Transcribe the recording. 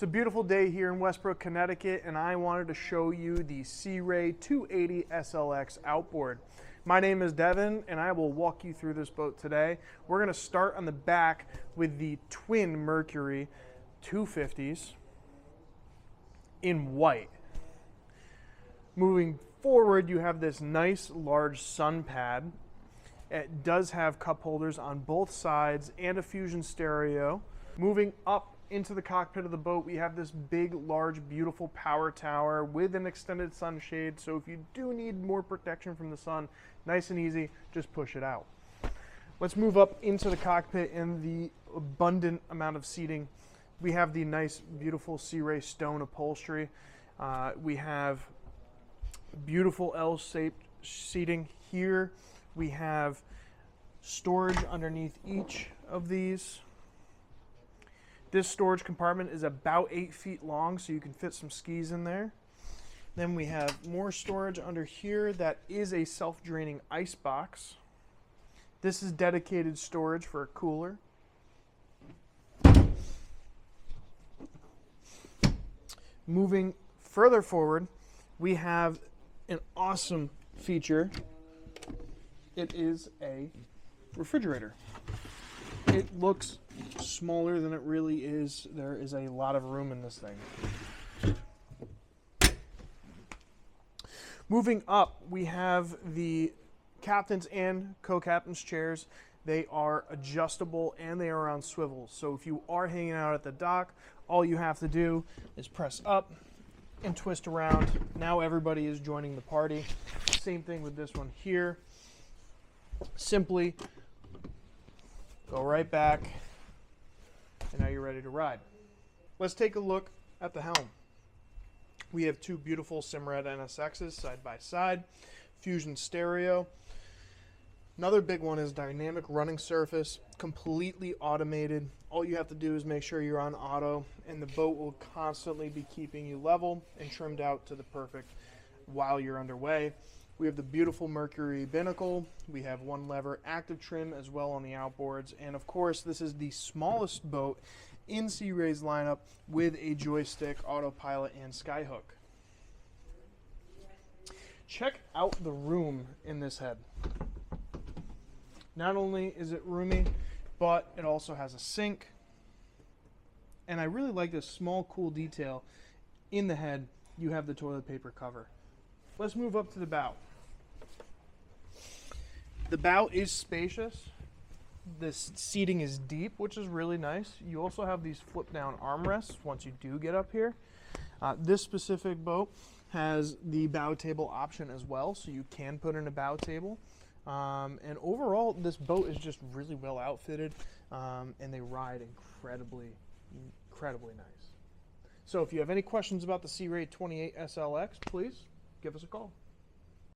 It's a beautiful day here in Westbrook, Connecticut, and I wanted to show you the Sea Ray 280 SLX outboard. My name is Devin, and I will walk you through this boat today. We're going to start on the back with the twin Mercury 250s in white. Moving forward, you have this nice large sun pad. It does have cup holders on both sides and a fusion stereo. Moving up into the cockpit of the boat, we have this big, large, beautiful power tower with an extended sunshade. So if you do need more protection from the sun, nice and easy, just push it out. Let's move up into the cockpit and the abundant amount of seating. We have the nice, beautiful Sea Ray stone upholstery. We have beautiful L-shaped seating here. We have storage underneath each of these. This storage compartment is about 8 feet long, so you can fit some skis in there. Then we have more storage under here that is a self-draining ice box. This is dedicated storage for a cooler. Moving further forward, we have an awesome feature. It is a refrigerator. It looks smaller than it really is. There is a lot of room in this thing. Moving up, we have the captain's and co-captain's chairs. They are adjustable and they are on swivels. So if you are hanging out at the dock, all you have to do is press up and twist around. Now everybody is joining the party. Same thing with this one here. Simply go right back, and now you're ready to ride. Let's take a look at the helm. We have two beautiful Simrad NSXs side by side, fusion stereo. Another big one is dynamic running surface, completely automated. All you have to do is make sure you're on auto, and the boat will constantly be keeping you level and trimmed out to the perfect while you're underway. We have the beautiful Mercury binnacle. We have one lever active trim as well on the outboards. And of course, this is the smallest boat in Sea Ray's lineup with a joystick, autopilot, and skyhook. Check out the room in this head. Not only is it roomy, but it also has a sink. And I really like this small, cool detail. In the head, you have the toilet paper cover. Let's move up to the bow. The bow is spacious. This seating is deep, which is really nice. You also have these flip down armrests once you do get up here. This specific boat has the bow table option as well, so you can put in a bow table. And overall, this boat is just really well outfitted, and they ride incredibly nice. So if you have any questions about the Sea Ray 28 SLX, please give us a call.